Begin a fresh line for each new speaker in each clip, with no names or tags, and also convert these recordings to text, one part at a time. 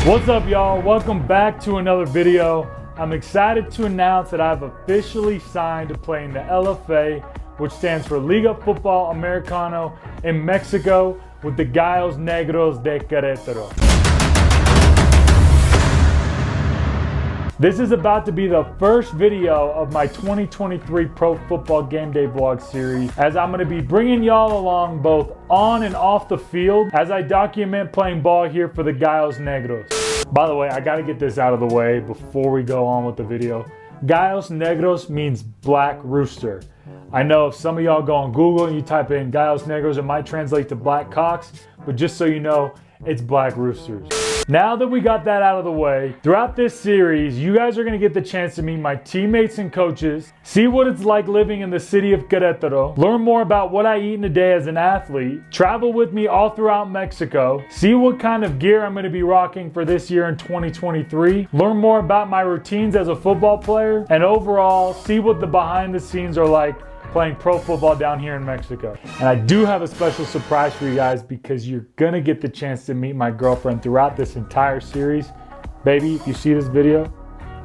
What's up, y'all? Welcome back to another video. I'm excited to announce that I've officially signed to play in the LFA, which stands for Liga Football Americano in Mexico, with the Gallos Negros de Querétaro. This is about to be the first video of my 2023 Pro Football Game Day vlog series, as I'm going to be bringing y'all along both on and off the field as I document playing ball here for the Gallos Negros. By the way, I got to get this out of the way before we go on with the video. Gallos Negros means black rooster. I know if some of y'all go on Google and you type in Gallos Negros, it might translate to black cocks, but just so you know, it's black roosters. Now that we got that out of the way, throughout this series, you guys are going to get the chance to meet my teammates and coaches, see what it's like living in the city of Querétaro, learn more about what I eat in a day as an athlete, travel with me all throughout Mexico, see what kind of gear I'm going to be rocking for this year in 2023, learn more about my routines as a football player, and overall, see what the behind the scenes are like playing pro football down here in Mexico. And I do have a special surprise for you guys, because you're gonna get the chance to meet my girlfriend throughout this entire series. Baby, if you see this video,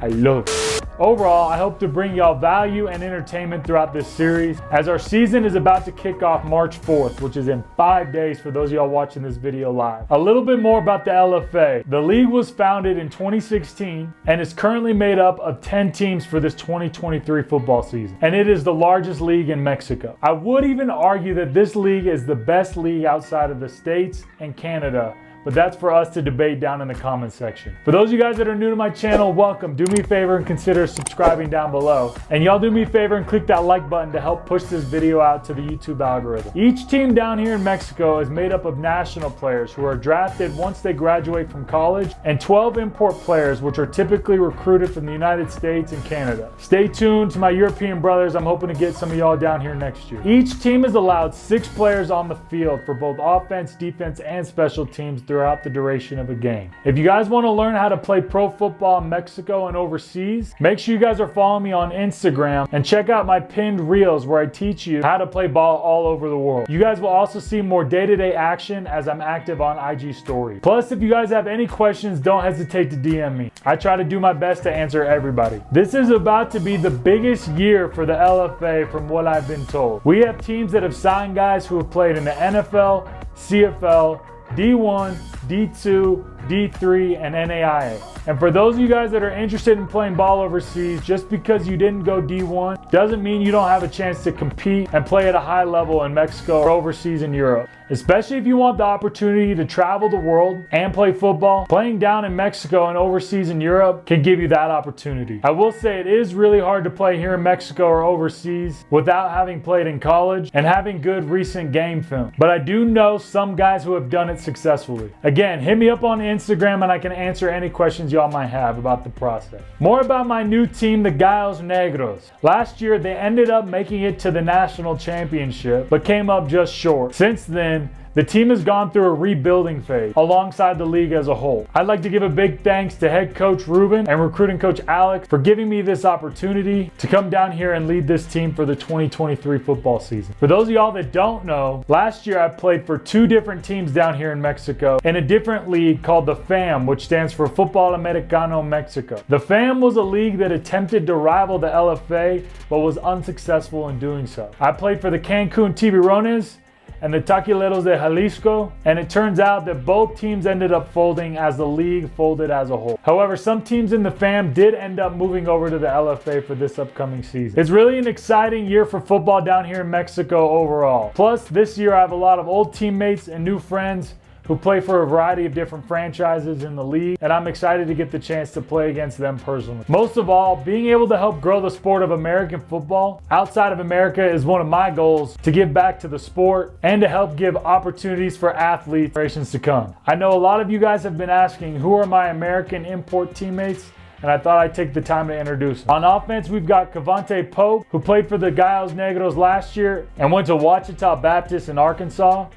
I love you. Overall, I hope to bring y'all value and entertainment throughout this series, as our season is about to kick off March 4th, which is in 5 days for those of y'all watching this video live. A little bit more about the LFA. The league was founded in 2016 and is currently made up of 10 teams for this 2023 football season, and it is the largest league in Mexico. I would even argue that this league is the best league outside of the States and Canada, but that's for us to debate down in the comment section. For those of you guys that are new to my channel, welcome. Do me a favor and consider subscribing down below. And y'all do me a favor and click that like button to help push this video out to the YouTube algorithm. Each team down here in Mexico is made up of national players who are drafted once they graduate from college, and 12 import players, which are typically recruited from the United States and Canada. Stay tuned to my European brothers. I'm hoping to get some of y'all down here next year. Each team is allowed 6 players on the field for both offense, defense, and special teams throughout the duration of a game. If you guys want to learn how to play pro football in Mexico and overseas, make sure you guys are following me on Instagram and check out my pinned reels where I teach you how to play ball all over the world. You guys will also see more day-to-day action as I'm active on IG stories. Plus, if you guys have any questions, don't hesitate to DM me. I try to do my best to answer everybody. This is about to be the biggest year for the LFA from what I've been told. We have teams that have signed guys who have played in the NFL, CFL, D1, D2, D3, and NAIA. And for those of you guys that are interested in playing ball overseas, just because you didn't go D1 doesn't mean you don't have a chance to compete and play at a high level in Mexico or overseas in Europe. Especially if you want the opportunity to travel the world and play football, playing down in Mexico and overseas in Europe can give you that opportunity. I will say it is really hard to play here in Mexico or overseas without having played in college and having good recent game film. But I do know some guys who have done it successfully. Again, hit me up on Instagram and I can answer any questions y'all might have about the process. More about my new team, the Gallos Negros. Last year, they ended up making it to the national championship, but came up just short. Since then, the team has gone through a rebuilding phase alongside the league as a whole. I'd like to give a big thanks to head coach Ruben and recruiting coach Alex for giving me this opportunity to come down here and lead this team for the 2023 football season. For those of y'all that don't know, last year I played for 2 different teams down here in Mexico in a different league called the FAM, which stands for Football Americano Mexico. The FAM was a league that attempted to rival the LFA, but was unsuccessful in doing so. I played for the Cancun Tiburones and the Taquileros de Jalisco, and it turns out that both teams ended up folding as the league folded as a whole. However, some teams in the FAM did end up moving over to the LFA for this upcoming season. It's really an exciting year for football down here in Mexico overall. Plus, this year I have a lot of old teammates and new friends who play for a variety of different franchises in the league, and I'm excited to get the chance to play against them personally. Most of all, being able to help grow the sport of American football outside of America is one of my goals, to give back to the sport and to help give opportunities for athletes generations to come. I know a lot of you guys have been asking who are my American import teammates, and I thought I'd take the time to introduce them. On offense, we've got Cavante Pope, who played for the Gallos Negros last year and went to Ouachita Baptist in Arkansas.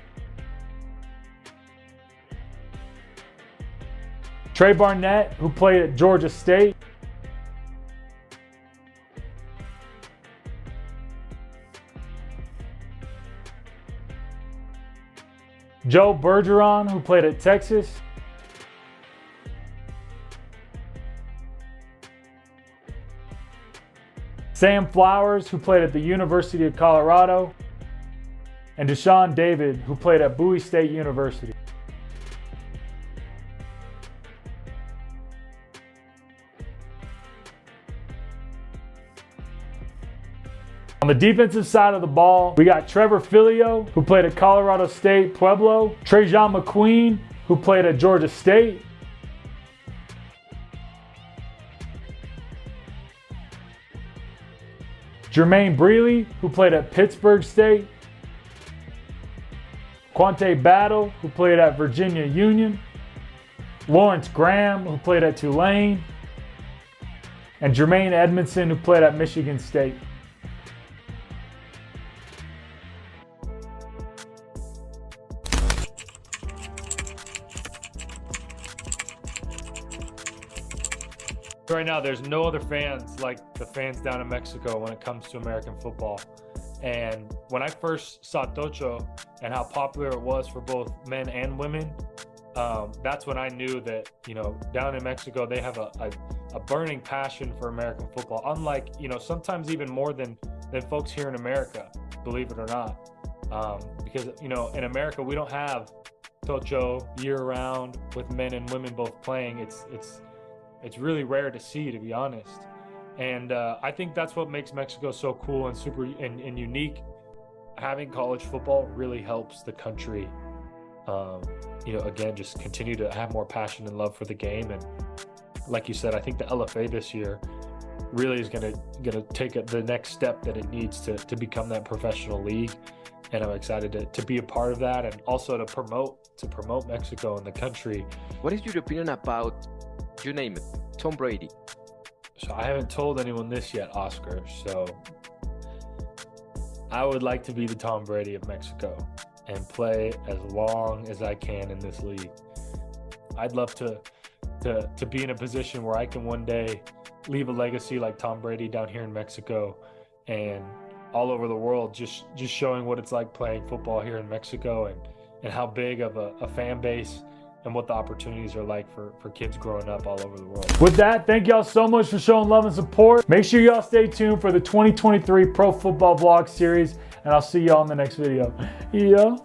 Trey Barnett, who played at Georgia State. Joe Bergeron, who played at Texas. Sam Flowers, who played at the University of Colorado, and Deshaun David, who played at Bowie State University. On the defensive side of the ball, we got Trevor Filio, who played at Colorado State Pueblo, Trajan McQueen, who played at Georgia State, Jermaine Breeley, who played at Pittsburgh State, Quante Battle, who played at Virginia Union, Lawrence Graham, who played at Tulane, and Jermaine Edmondson, who played at Michigan State. Right now, there's no other fans like the fans down in Mexico when it comes to American football. And when I first saw Tocho and how popular it was for both men and women, that's when I knew that, down in Mexico, they have a burning passion for American football. Unlike, sometimes even more than folks here in America, believe it or not. Because, in America, we don't have Tocho year round with men and women both playing. It's really rare to see, to be honest. And I think that's what makes Mexico so cool and super and unique. Having college football really helps the country, again, just continue to have more passion and love for the game. And like you said, I think the LFA this year really is gonna take the next step that it needs to become that professional league. And I'm excited to be a part of that, and also to promote Mexico and the country.
What is your opinion about, you name it, Tom Brady?
So I haven't told anyone this yet, Oscar. So I would like to be the Tom Brady of Mexico and play as long as I can in this league. I'd love to be in a position where I can one day leave a legacy like Tom Brady down here in Mexico and all over the world, just showing what it's like playing football here in Mexico and how big of a fan base and what the opportunities are like for kids growing up all over the world. With that, thank y'all so much for showing love and support. Make sure y'all stay tuned for the 2023 Pro Football Vlog series, and I'll see y'all in the next video. Yeah.